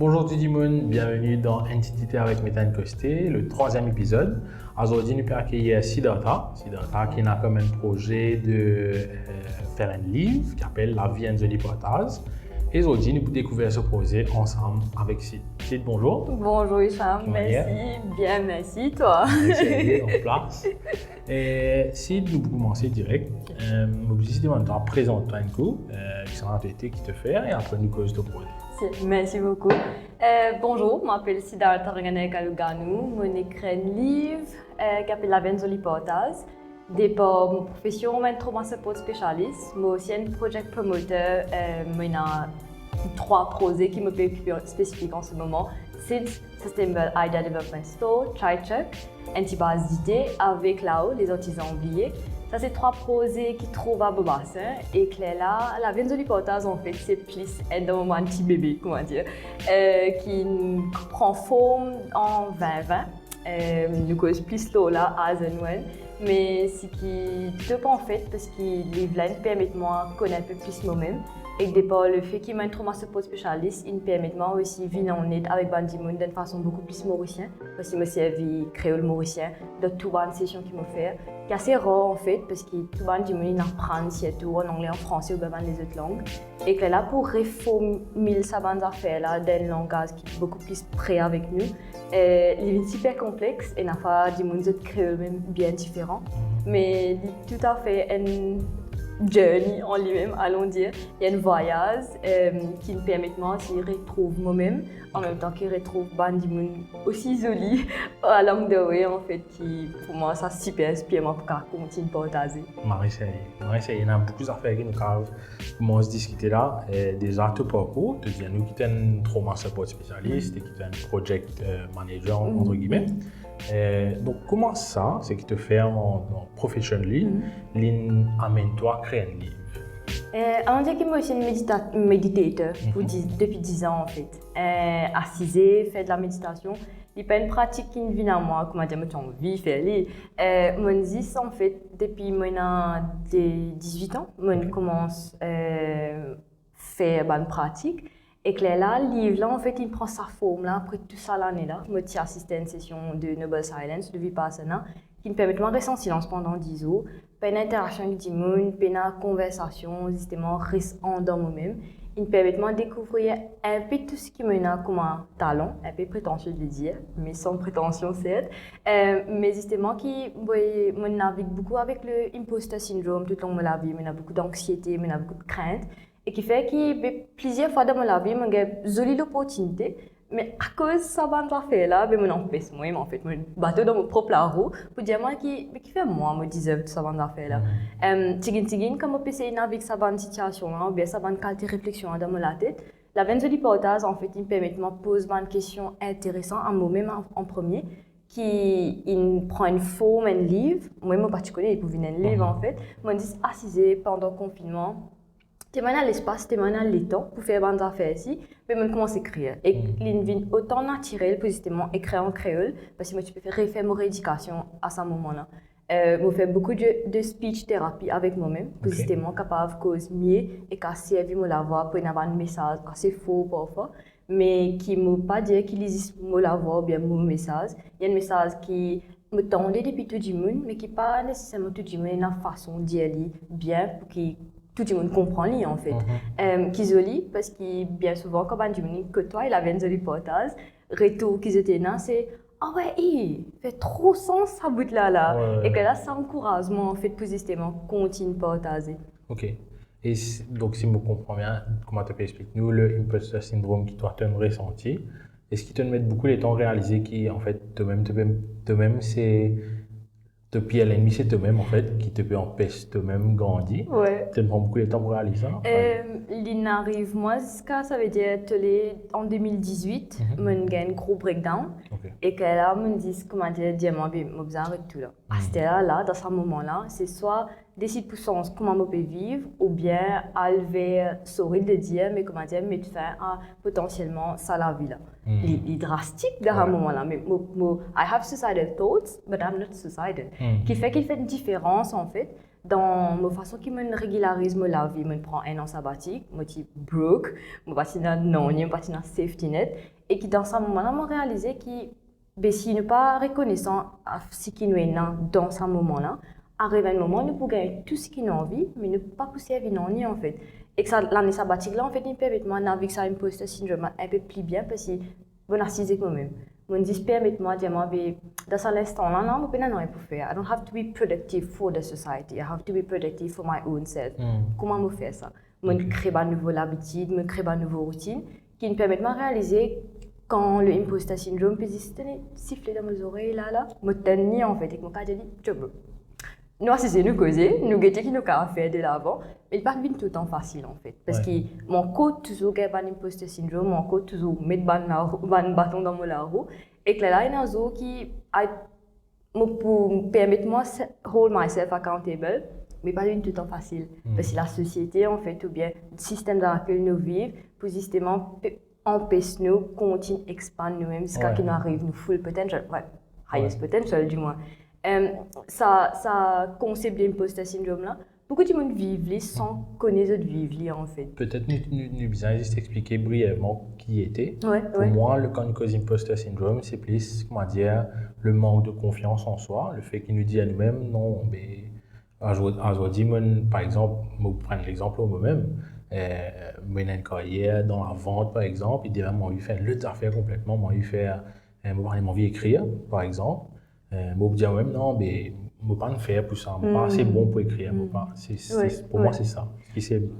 Bonjour tout le monde, bienvenue dans Entité avec Méthane Costé, le troisième épisode. Aujourd'hui, nous pouvons accueillir Siddhartha qui a comme un projet de faire un livre qui s'appelle La vie and the Libertas. Et aujourd'hui, nous pouvons découvrir ce projet ensemble avec Sid. Sid, bonjour. Bonjour Hicham, merci. Bien, merci, toi. Merci, en place. Et Sid, nous pouvons commencer direct. Nous allons présenter un coup, qui sera activité qui te fait, et après nous cause de projet. Merci beaucoup. Bonjour, je m'appelle Siddhartha Kaluganu. Je écris un livre qui s'appelle La vie and the Libertas. Depuis ma profession, je suis un support spécialiste. Je suis aussi un project promoter. J'ai 3 projets qui me préoccupent spécifiquement en ce moment. SID, Sustainable Idea Development Store, TriCheck, Antibase d'idées avec là-haut, les artisans oubliés. Ça, c'est 3 projets qui trouvent à Bobassin et que là, la vie and the Libertas, en fait, c'est plus un petit bébé, comment dire, qui prend forme en 2020. Nous cause plus là, as and when. Mais ce qui te en fait, parce que les vloggs permettent moi de connaître un peu plus moi-même. Et départ le fait qu'il m'a trop support spécialiste, il me permet moi aussi de venir en aide avec Bandimoun d'une façon beaucoup plus mauricienne. Parce qu'il me servi créole mauricien de toute une session qu'il m'a fait. Qui est assez rare en fait, parce que tout Bandimoun il apprend surtout en anglais, en français ou bien les autres langues. Et que là, pour réformer sa bande affaires là, d'un langage qui est beaucoup plus près avec nous, il est super complexe et n'a pas du monde créole même bien différent. Mais il est tout à fait un journey en lui-même, allons dire. Il y a un voyage qui me permet moi aussi de retrouver moi-même, en même temps qu'il retrouve Bandimoun aussi joli à langue de way en fait, qui pour moi ça super inspirant pour continuer à partager. Marissa, il y a beaucoup d'affaires qui nous commencent à discuter là. Déjà, tout parcours, tu dis nous qui sommes un trauma support spécialiste et qui sommes un project manager entre guillemets. Donc comment ça, c'est qui te fait en professionnel, amène-toi à créer un livre? On dit que moi aussi un méditateur depuis 10 ans en fait. Assisé, fait de la méditation. Il n'y a pas une pratique qui vient à moi, comment dire, j'ai envie de faire. Mon dis en fait, depuis que j'ai 18 ans, je commence à faire une pratique. Et que là, le livre, là, en fait, il prend sa forme là, après tout ça l'année là. Je suis assisté à une session de Noble Silence, de Vipassana, qui me permet de rester en silence pendant 10 jours. Pas une interaction avec le monde, pas une conversation, justement, reste dans moi-même. Il me permet de découvrir un peu tout ce qui me donne comme un talent, un peu prétentieux de le dire, mais sans prétention, certes. Mais justement, qui me navigue beaucoup avec le imposter syndrome tout au long de la vie. Il y a beaucoup d'anxiété, il y a beaucoup de crainte. Et qui fait que plusieurs fois dans ma vie, j'ai une jolie opportunité, mais à cause de ça, là, je m'empêche moi, en fait, je bateau dans mon propre roue pour dire moi qui fait moi, me disais tout ça là. Tigin comme on peut essayer avec sa bonne situation là, ou bien sa bonne qualité de réflexion dans ma tête. La veine de l'hypothèse, en fait, il me permet de me poser une question intéressante à moi-même en premier, qui prend une forme, un livre, moi en particulier, il pouvait un livre en fait, je me dis assisé pendant le confinement. Tu as l'espace, tu as le temps pour faire des affaires ici, mais je commence à écrire. Et l'invite autant naturel pour justement écrire en créole, parce que moi, tu peux faire mon rééducation à ce moment-là. Je fais beaucoup de speech thérapie avec moi-même, pour justement capable de causer mieux et qu'à servir la voix pour avoir un message assez faux parfois, mais qui ne m'a pas dit qu'il existe la voix ou bien mon message. Il y a un message qui me tendait depuis tout le monde, mais qui n'est pas nécessairement tout le monde une façon d'y aller bien pour qu'il tout le monde comprend lui en fait. Qui est joli parce que bien souvent quand on dit que toi il avait une jolie portage, retour qu'ils étaient là c'est ah ouais il fait trop sens ça bout là et que là ça encourage moi en fait pour justement continuer partager. Ok. Et donc si je comprends bien, comment tu peux expliquer nous le imposter syndrome qui toi tu as ressenti, est-ce qu'il te met beaucoup de temps à réaliser qu'en fait toi-même c'est depuis à l'ennemi, c'est toi-même en fait qui te peut empêcher toi-même grandir. Ouais. Tu prends beaucoup de temps pour réaliser ça. Il arrive moi jusqu'à ça veut dire en 2018, j'ai eu un gros breakdown et que là me dit comment dire diamant bien besoin de tout là. À ce là dans ce moment-là, c'est soit décide pour sens comment on peut vivre ou bien aller sourire de dire mais comment dire mettre fin à potentiellement ça la vie là. Il est drastique dans un moment là mais I have suicidal thoughts but I'm not suicidal. Qui fait qu'il fait une différence en fait dans ma façon qui me régularise la vie, me prend un an sabbatique, me dit broke, me parti dans non, me parti dans safety net, et qui dans ce moment-là, m'a réalisé que si nous pas reconnaissant à ce qui nous est dans ce moment-là, arrive un moment, nous pouvons gagner tout ce qui nous envie, mais ne pas pousser à vivre en fait. Et que l'année sabbatique là, en fait, il permet de naviguer ça imposteur syndrome un peu plus bien parce que je narcissique moi-même. Je dis permet-moi de dire dans cet instant-là, non, je n'ai rien pour faire. I don't have to be productive for the society. I have to be productive for my own self. Comment je fais ça? Je crée une nouvelle habitude, je crée une nouvelle routine qui me permet de réaliser quand le imposteur syndrome peut siffler dans mes oreilles là, je me tenir en fait et que je me dis, je veux. Nous, c'est nous causer, nous guetter qui nous avons fait de l'avant, mais il n'est pas tout le temps facile en fait. Parce que mon code toujours a un imposteur syndrome, mon code toujours met un bâton dans mon roue, et que là, il y a un zoo qui me permet de hold myself accountable, mais pas tout le temps facile. Parce que la société en fait, ou bien le système dans lequel nous vivons, pour justement empêcher nous de continuer à expander nous-mêmes jusqu'à ce qu'il nous arrive, nous full potential, highest potential du moins. Ça concept d'imposteur syndrome là, beaucoup de gens vivent sans connaître d'autres vivre en fait. Peut-être nous besoin juste expliquer brièvement qui était. Pour moi, le cause impostor syndrome, c'est plus, comment dire, le manque de confiance en soi, le fait qu'il nous dit à nous-mêmes, non, mais aujourd'hui, par exemple, je prends l'exemple de moi-même. Moi, j'ai une carrière dans la vente, par exemple, et déjà, moi, j'ai fait l'autre affaire complètement, moi, j'ai fait, moi, j'ai envie d'écrire, par exemple. Je me dis même non, mais je ne peux pas le faire pour ça, je ne suis pas assez bon pour écrire. Pour moi, c'est ça.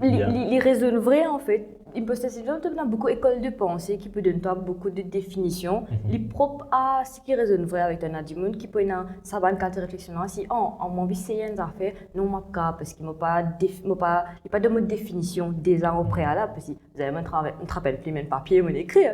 Les raisons vraies, en fait, imposteur syndrome, tu as beaucoup d'écoles de pensée qui peut donner beaucoup de définitions. Les propres à ce qui résonne vrai avec un adimon, qui peut avoir ça va une carte de réflexion. Si on m'a envie d'essayer une affaire, non, je ne pas parce qu'il n'y a pas de mot de définition déjà au préalable. Parce que vous avez un rappel plus même papier, on écrit.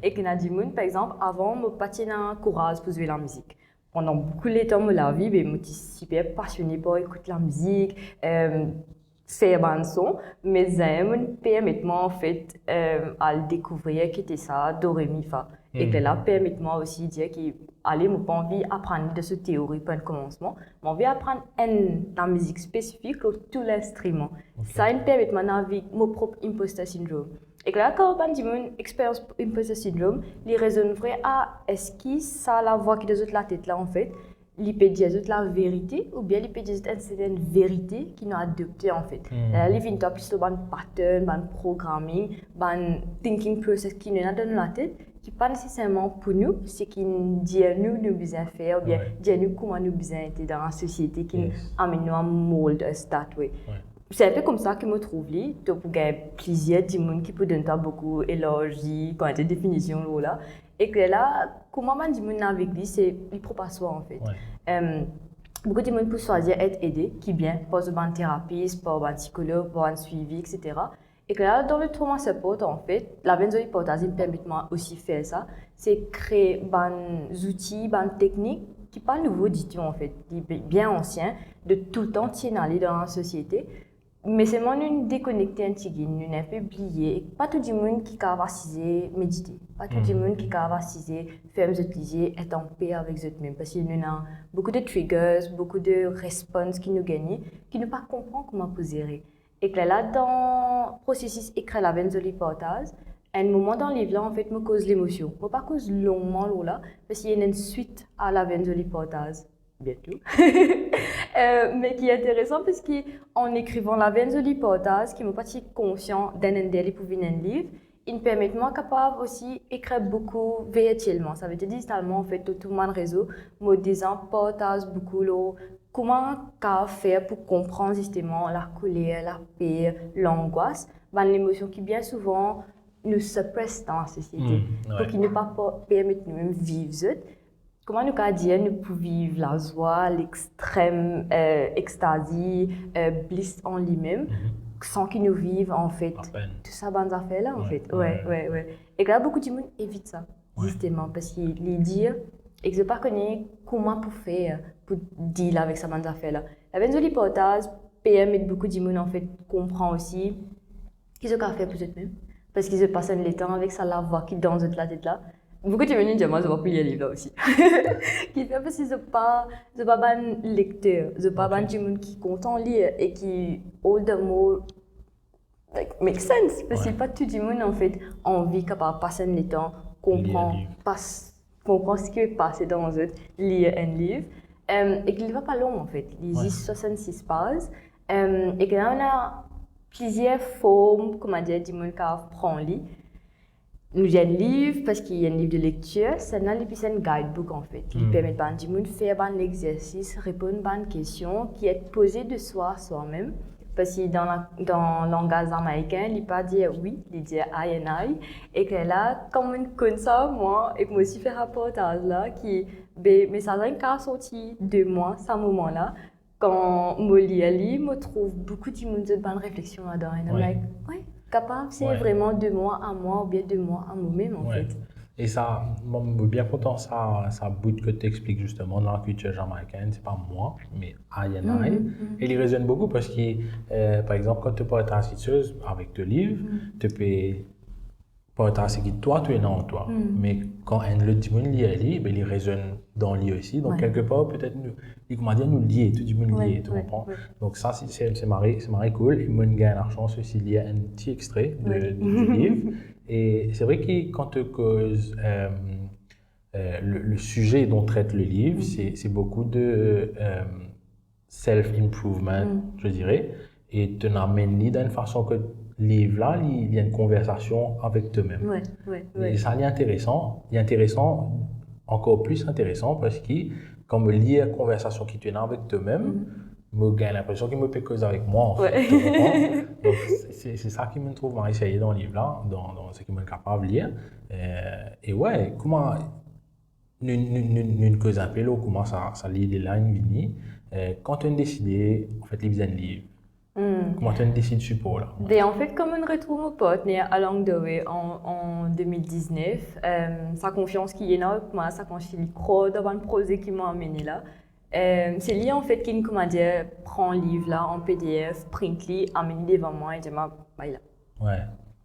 Et qu'un adimon, par exemple, avant, je n'ai pas un courage pour jouer la musique. Pendant beaucoup de temps de la vie, je suis super passionnée par écouter la musique, faire un son, mais j'aime permettre-moi en fait à le découvrir qui était ça, do ré mi fa. Et que là permettre-moi aussi de dire que allez, moi pas envie d'apprendre de cette théorie pour un commencement, mais envie d'apprendre la musique spécifique pour tout l'instrument. Ça me permet de naviguer mon propre impostor syndrome. Et là, quand on dit une expérience impostor syndrome, les raisons vraies est-ce que ça la voix qui de la tête là en fait, il peut dire la vérité ou bien il peut dire une certaine vérité qu'ils ont adoptée en fait. Là, il vient plus de pattern, de programming, de thinking process qui nous a dans la tête, qui pas nécessairement pour nous, c'est qui dit nous besoin faire ou bien dit nous comment nous besoin être dans la société qui amène nous à mold us that way. C'est un peu comme ça que je me trouve là. Tu peux gagner plaisir du monde qui peut donner beaucoup d'élogies, quand des définitions là. Et que là, comment man du monde avec lui, c'est il propre à soi en fait. Beaucoup de monde peut choisir être aidé, qui bien, par un thérapeute, par un psychologue, par un suivi, etc. Et que là, dans le trauma support en fait, la benzohypotase me permet aussi de faire ça, c'est créer des outils, des techniques qui pas nouveaux du tout en fait, bien anciens, de tout le temps tiennent aller dans la société. Mais c'est moi une déconnectée antique, une un peu oubliée. Pas tout le monde qui a vacisé méditer. Pas tout le monde qui a vacisé faire mes utiliser, être en paix avec eux-mêmes. Parce qu'il y a beaucoup de triggers, beaucoup de réponses qui nous gagnent, qui ne pas comprendre comment poser. Et que là, dans le processus écrit la benzohypotase, un moment dans le livre, en fait, me cause l'émotion. Je ne pas cause longuement là, parce qu'il y a une suite à la benzohypotase. Bientôt. Mais qui est intéressant parce qu'en écrivant la benzohypotase, qui m'a pas si conscient d'un indélé pour venir un livre, il me permet moi capable aussi d'écrire beaucoup virtuellement. Ça veut dire digitalement en fait tout mon réseau, me disant partage beaucoup là, comment faire pour comprendre justement la colère, la peur, l'angoisse, l'émotion qui bien souvent nous suppresse dans la société, pour qu'il ne pas permettre de nous vivre. Comment nous pouvons dire nous pouvons vivre la joie, l'extrême extasie, bliss en lui-même, sans qu'ils nous vivent en fait tout ça bonnes affaires là en fait. Et là beaucoup de monde évite ça justement parce qu'ils disent et que je pas connais comment pour faire pour deal avec ça bonnes affaires là. La benzohypotase permet beaucoup de monde en fait comprend aussi qu'ils ont qu'à faire pour eux-mêmes parce qu'ils se passent le temps avec ça la voix qui dans la tête là. beaucoup de gens disent moi je vais plus lire livre là aussi. Qui fait parce que je pas ban lecteur, je pas ban du monde qui content lire et qui all the more like make sense parce que pas tout le monde en fait envie capable passer le temps comprendre ce qui est passé dans les autres, lire un livre et qu'il ne va pas long en fait, il y a 66 pages et que là on a plusieurs formes comment dire du monde qui apprend à lire. Nous avons un livre parce qu'il y a un livre de lecture, c'est un guidebook en fait, qui permet de faire un exercice, répondre à une question qui est posée de soi à soi-même. Parce que dans le langage américain, il ne dit pas dire oui, il dit I and I. Et que là, comme ça, moi, et que moi aussi fait un reportage là, mais ça a sorti de moi, à ce moment-là. Quand je lis, je trouve beaucoup de monde de bonnes réflexions là-dedans. Et ouais, capable, c'est vraiment de moi à moi ou bien de moi à moi-même en fait. Et ça, moi, je suis bien content, ça bout que tu expliques justement dans la culture jamaïcaine, c'est pas moi, mais I and I. Et il résonne beaucoup parce que, par exemple, quand tu peux être assisteuse avec tes livres, tu peux pas être assis toi, tu es dans toi. Mais quand un autre monde lit, il résonne dans lui aussi. Donc, quelque part, peut-être, nous lier, tout le monde lier, tu comprends? Donc, ça, c'est marré cool. Et moi, j'ai la chance aussi de lire un petit extrait du livre. Et c'est vrai que quand tu causes le sujet dont traite le livre, c'est beaucoup de self-improvement, je dirais. Et tu n'amènes d'une façon que le livre-là, il y a une conversation avec toi-même. Et ça, il est intéressant, encore plus intéressant, parce que quand je lis la conversation qui tu as avec toi-même, je gagne l'impression qu'il me peut causer avec moi en fait. Donc c'est ça qui me trouve essayé dans le livre là, dans ce qui me capable de lire. Et ouais, comment une cause un peu là, comment ça lit les lignes vini. Quand tu as décidé en fait de lire un livre, comment tu as décidé de support là? Ben, en fait, comme on retrouve mon pote along the way en 2019, sa confiance qui est là, sa confiance qui croit dans un projet qui m'a amené là. C'est lui en fait qui prend le livre là en PDF, print li, amène devant moi et dit bah là.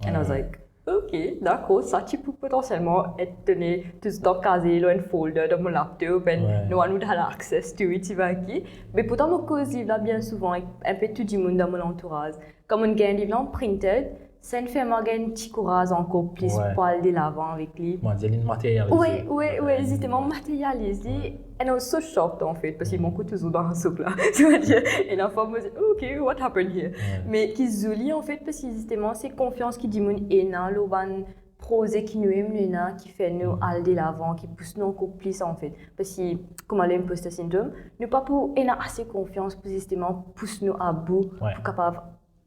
And I was like, ok, d'accord, ça tu peux potentiellement être donné tout ce temps casé dans un folder dans mon laptop et nous avons access to it qui. Mais pourtant mon cause livre là bien souvent avec un peu tout le monde dans mon entourage. Comme on gagne livre là printed, ça ne fait pas un petit courage encore plus pour aller de l'avant avec lui. Moi, j'ai une matérialisée. Oui, justement matérialisé. And I was so shocked en fait, parce qu'il manque toujours dans un soupe là. Et la femme me dit, ok, what happened here? Mais qui zouli en fait, parce que justement, c'est confiance qui dit mon énan, le ban projet qui nous aime, qui fait nous aller de l'avant, qui pousse nous encore plus en fait. Parce que, comme l'imposter syndrome, nous pas pour énan assez confiance pour justement pousser nous à bout, pour capable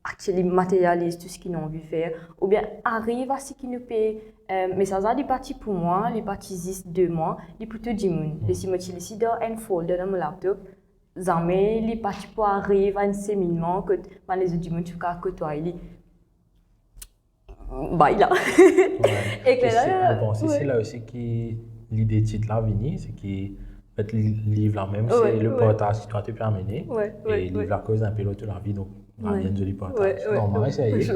actually matérialiser tout ce qu'ils ont envie de faire, ou bien arrive à ce qu'ils nous paient. Mais ça a des parties pour moi, les parties existent de moi, les pour tout le monde. Et si je suis dans un folder dans mon laptop, jamais les parties pour arriver à un séminaire que les autres du monde côtoient. Bah, là. Et que là, c'est là aussi que l'idée titre là vini, c'est que le livre là même, c'est le portage qui doit te permettre. Et le livre là cause un peu de la vie. Donc, bien joli portage. Non, moi, essayé. Je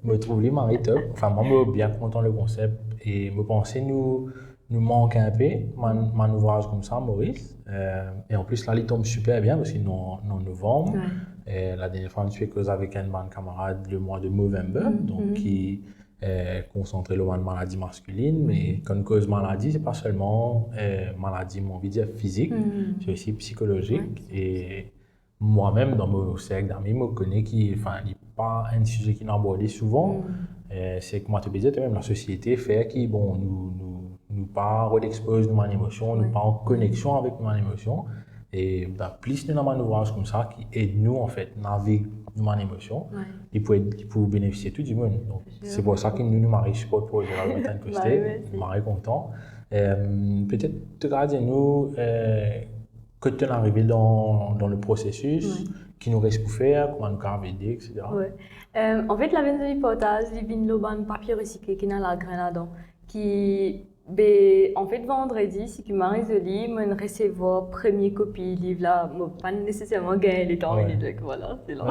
me trouve les maris top. Enfin, moi, je suis bien content le concept. Et je pense que nous manque un peu, mon ouvrage comme ça, Maurice. Et en plus, là, il tombe super bien parce qu'il est en novembre. Et la dernière fois, je suis cause avec un camarade le mois de novembre. Donc, qui est concentré sur la maladie masculine. Mais quand cause maladie, c'est pas seulement maladie, mon envie de dire physique, c'est aussi psychologique. Et moi-même, dans mon cercle d'amis, je connais qu'il n'est pas un sujet qui est abordé souvent. C'est que moi, tu peux dire, même la société fait que nous pas redexpose nos émotions, nous pas en connexion avec nos émotions. Et plus nous avons un ouvrage comme ça qui aide nous en fait naviguer nos émotions, il peut bénéficier tout du monde. Donc, c'est pour ça que nous marions support pour le temps que c'était, nous marions content. Peut-être te garder nous que tu es arrivé dans le processus, qui nous reste pour faire, comment nous avons aidé, etc. En fait, la veine de l'hypothèse, il y a un papier recyclé qui est dans la graine là-dedans, qui En fait, vendredi, si tu m'as résolu, je recevoir première copie du livre là, je pas nécessairement gagné le temps, donc voilà, c'est là.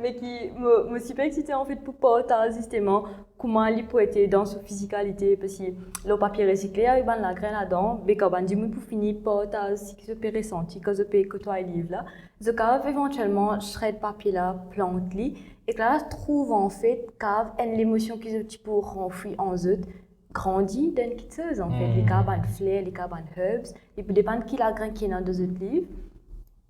Mais qui me suis pas excitée en fait pour partager justement comment il peut être dans sa physicalité, parce que le papier recyclé, il y a la graine là-dedans, mais quand on dit pour finir partager ce qui se peut ressentir, quand je peux côtoyer le livre là, je peux éventuellement shred papier là, plante-li, et que là, je trouve en fait qu'il l'émotion qui se peut renfouir en eux. Grandi dans une chose en fait, les cabanes fleurs, les cabanes herbs, et puis dépend qui la graine qui est dans deux autres livres,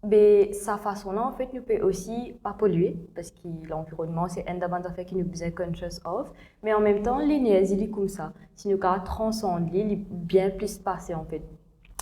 mais sa façon là en fait nous peut aussi pas polluer parce que l'environnement c'est un des affaires qui nous besoin conscious of, mais en même temps l'énergie il est comme ça, si nous quand transcende il est bien plus passé en fait,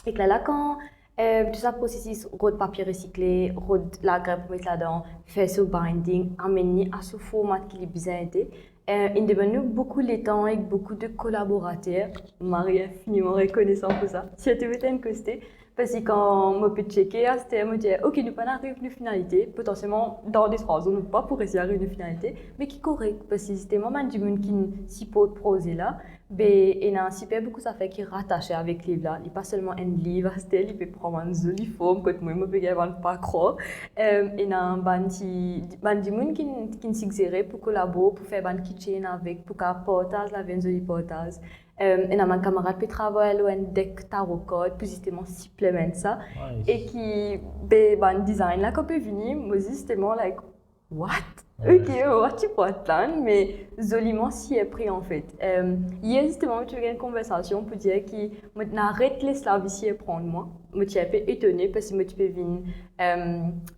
et que là quand tout ça processus de papier recyclé, la graine pour mettre là-dedans, faire ce binding, amener à ce format qui est besoin d'être. Il demande beaucoup de temps avec beaucoup de collaborateurs. Marie est infiniment reconnaissante pour ça. Si tu veux t'incoster, parce que quand je peux checker, c'était me dire ok, nous pas arriver à une finalité, potentiellement dans des 3 zones, pas pour essayer d'arriver à une finalité, mais qui est correct, parce que c'était moment du monde qui s'y peut projet là, il y a un super beaucoup ça fait qui est rattaché avec le livre là. Il n'est pas seulement un livre, il peut prendre une jolie forme, que moi je peux pas croire. Il y a un band du monde qui s'exerce pour collaborer, pour faire un kitchen avec, pour partager la jolie partage. Il y a un camarade qui travaille à un deck tarot code pour justement supplémenter ça. Nice. Et qui ben design là quand peut venir, moi justement like what? Ok, tu peux attendre, mais joliment si est pris en fait. Hier justement, tu as une conversation pour dire que n'arrête les slaves ici et prendre moi. Je suis un peu étonnée parce que tu peux venir.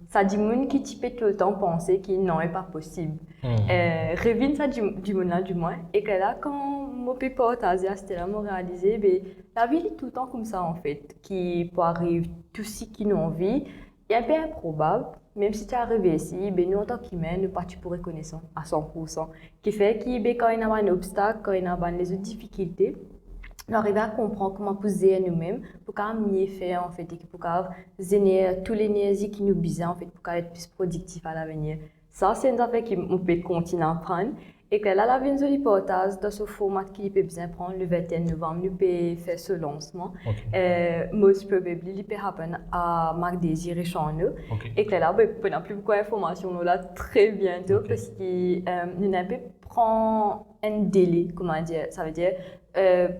Ça dit monde qui tu peux tout le temps penser qu'il non est pas possible. Revine ça du monde là du moins et que là quand je peux partager c'était là me réaliser ben la vie est tout le temps comme ça en fait qui peut arriver tout ce qui nous envie. Il est bien improbable, même si tu es arrivé ici, ben nous en tant qu'humains, nous pas pour reconnaissance à 100%. Qui fait que quand il y a un obstacle, quand il y a des difficultés, nous arrivons à comprendre comment poser nous-mêmes pour mieux faire en fait et pour générer toute l'énergie qui nous besoin en fait pour être plus productif à l'avenir. Ça c'est une affaire qu'on peut continuer à apprendre. Et que là, la vision du portage dans ce format qui peut bien prendre le 21 novembre, nous peut faire ce lancement. Most probably, il peut happen à Marc Désir et Chaneux. Et que là, on n'a plus beaucoup d'informations là très bientôt parce que nous n'avons pas prendre un délai, comment dire, ça veut dire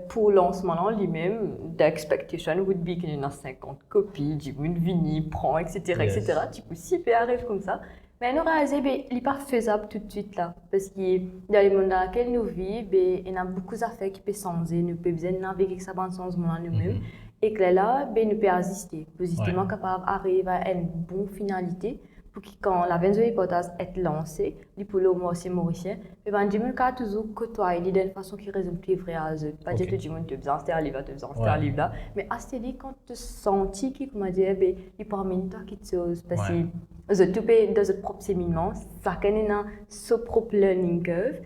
pour le lancement en lui-même, l'expectation would be qu'il y a 50 copies, du monde vini, prend, etc. etc. Tu peux super arriver comme ça. Mais nous réalisons qu'il n'est pas faisable tout de suite là. Parce que dans le monde dans lequel nous vivons, il y a beaucoup d'affaires qui peuvent changer. Nous pouvons besoin naviguer avec ça dans changement nous-mêmes. Et que là, nous pouvons assister. Pour justement capable d'arriver à une bonne finalité. Pour que quand la venue hypothèse est lancée, pour le mauricien, nous devons toujours côtoyer d'une façon qui résume plus vraie à eux. Pas dire que tout le monde te besoin de un livre, te besoin de un livre là. Mais à ce moment quand tu sens que, comment dire, il peut amener quelque chose. Parce que tu peux dans votre propre séminement, chacun a son propre learning curve.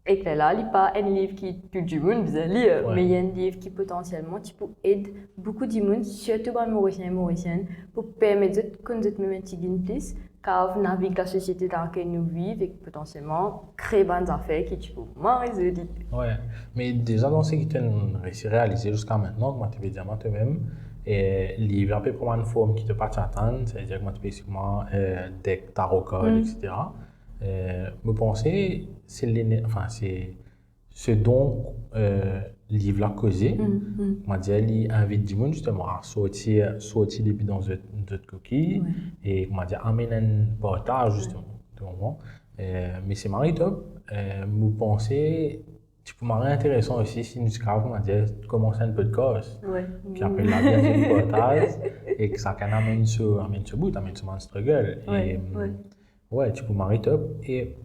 Et que là, il n'y a pas un livre qui tout le monde besoin lire, mais il y a un livre qui potentiellement peut aider beaucoup de monde, surtout les Mauriciens et Mauriciennes, pour permettre qu'on ait même un petit plus, car naviguer la société dans laquelle nous vivons et potentiellement créer des affaires qui tu peux résoudre. Oui, mais déjà dans ce que tu as réussi à réaliser jusqu'à maintenant, comment tu peux dire toi-même, et livre un peu pour une forme qui te pas t'attendre, c'est-à-dire que tu peux sûrement deck, tarot code, etc. Je pense c'est ce dont le livre l'a causé. Il invite du monde justement à sortir depuis dans d'autres coquilles et amener un partage justement. Mais c'est marrant top. Je pense tu peux m'arrêter intéressant aussi si nous commencer un podcast qui appelle la bienvenue du partage et que ça amène ce bout, amène ce struggle. Ouais, tu peux m'arrêter top. Et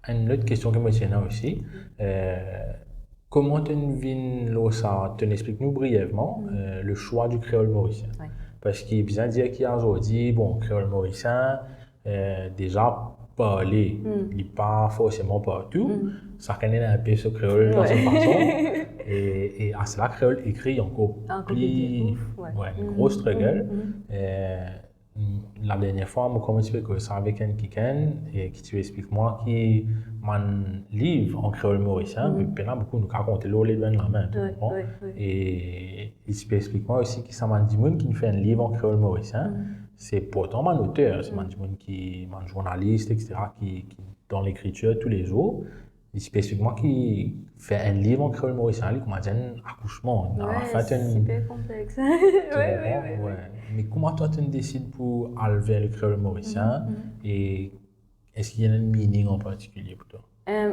une autre question que je me tiens aussi, comment tu vis ça? Tu expliques-nous brièvement le choix du créole mauricien. Parce qu'il est bien dire qu'il y a aujourd'hui, bon, créole mauricien, déjà parler, il n'est pas forcément partout. Ça connaît un peu ce créole dans cette façon. Et à cela, créole écrit encore plus, une grosse struggle. la dernière fois, je commence à faire ça avec un kiken et qui tu explique moi qui man livre en créole mauricien, puis là beaucoup nous raconter les deux la main, et il explique moi aussi qui ça m'a dit qui fait un livre en créole mauricien, c'est pourtant un auteur, c'est un journaliste etc. qui dans l'écriture tous les jours. Spécifiquement qui fait un livre en créole mauricien, qui m'a dit un accouchement. C'est super complexe. Ouais. Mais comment toi tu décides pour enlever le créole mauricien et est-ce qu'il y a un meaning en particulier pour toi?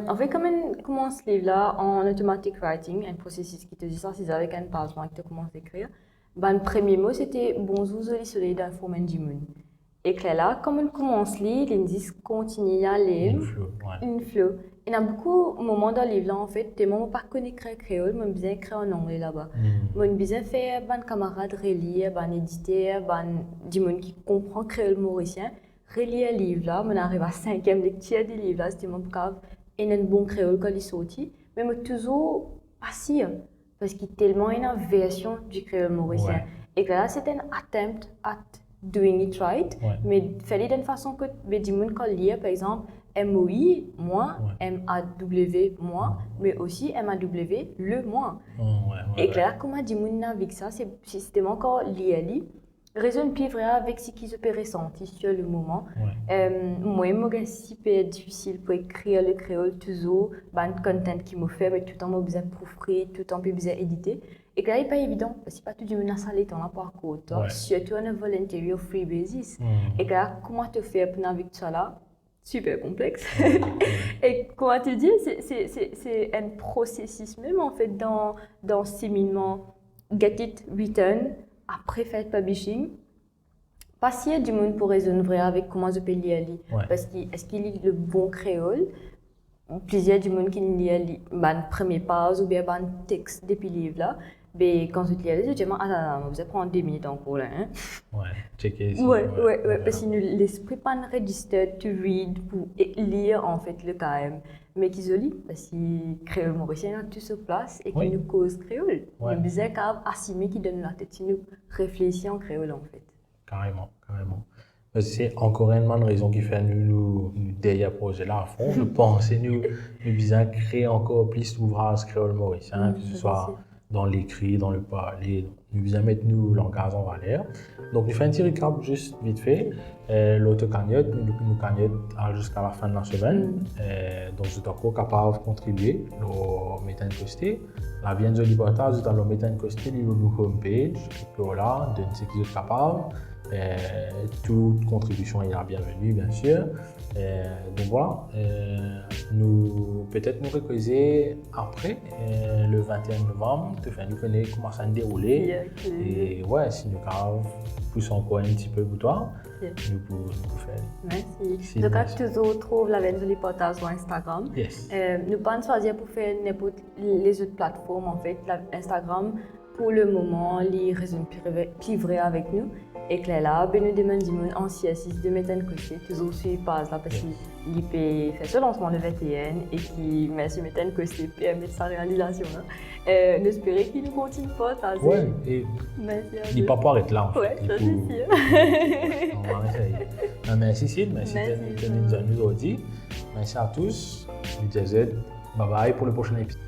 En fait, comme on commence ce livre-là en automatic writing, un processus qui te dit ça, c'est avec un page que tu commences à écrire. Le premier mot c'était bonjour, joli soleil dans le format du monde. Et que là, comme on commence à lire, ils disent continue à lire. Une flow. Il y a beaucoup de moments dans le livre, en fait, je ne pas connaître le créole, mais je bien écrire en anglais là-bas. Je bien faire des camarades relire, des éditeurs, des gens qui comprennent le créole mauricien, relire le livre là, on arrive à la 5e lecture du livre là, c'était mon cas, et il y a un bon créole quand il est sorti, mais je suis toujours pas sûr, parce qu'il y a tellement une version du créole mauricien. Et là, c'est un attempt at doing it right, mais fallait d'une façon que les gens quand lire par exemple MOI moi, MAW moi, mais aussi MAW le moi. Et là comment les gens naviguent ça, c'est systématiquement encore lié. Raison plus vrai avec ce qu'ils ont ressenti sur le moment. Moi, c'est super difficile pour écrire le créole toujours, le content qui me fait, mais tout en besoin proofread, tout en besoin éditer. Et là, il n'est pas évident, parce que pas tout le monde a salé dans la parcours, surtout on a voluntary ou free basis. Et là, comment tu fais pour naviguer ça là? Super complexe. Et comment tu dis, c'est un processus même en fait dans le séminement, get it written, après faire publishing. Pas si y a du monde pour raisonner vrai avec comment je peux lire, parce est-ce qu'il lit le bon créole? Plusieurs du monde qui lit la première page ou bien le texte depuis le livre là. Mais quand je lis, je dis vous allez prendre 2 minutes encore là. Checker ici. Parce que l'esprit n'est pas registered to read pour lire en fait le KM. Mais qui se lit, parce que créole mauricien a tout sur place et qui nous cause créole. Nous besoin d'assumer qui donne la tête, si nous réfléchissons en créole en fait. Carrément. C'est encore une raison qui fait nous derrière le projet là à fond. Je pense que nous besoin créer encore plus d'ouvrages créole mauricien, que ce soit dans l'écrit, dans le parler. Nous besoin mettre nous langage en valeur. Donc, nous faisons un petit récap juste vite fait. L'autre cagnotte, nous cagnotte jusqu'à la fin de la semaine. Donc, vous êtes encore capable de contribuer au mettre un costé. La bien de liberté, vous allez mettre un costé sur notre homepage. Et puis voilà, de ce que vous êtes capable. Toute contribution est la bienvenue, bien sûr. Donc voilà, peut-être nous recueillir après le 21 novembre, de faire nous connaître comment ça se dérouler. Et si nous avons poussé encore un petit peu pour toi, nous pouvons faire. Merci. Donc, tu retrouves la veine de l'hypothèse sur Instagram. Nous pouvons choisir pour faire n'importe les autres plateformes, en fait, Instagram. Pour le moment, les raisons plus vraies avec nous. Et que là, nous demandons en CSS de mettre un côté, toujours suivre pas là parce qu'il peut faire ce lancement le 21 et qui met ce mettre un côté permettre sa réalisation. Nous espérons qu'il nous continue pas. Et il ne peut pas arrêter là. En fait. Ça c'est sûr. On va essayer. Merci Cécile, merci de nous aujourd'hui. Merci à tous. Bye bye pour le prochain épisode.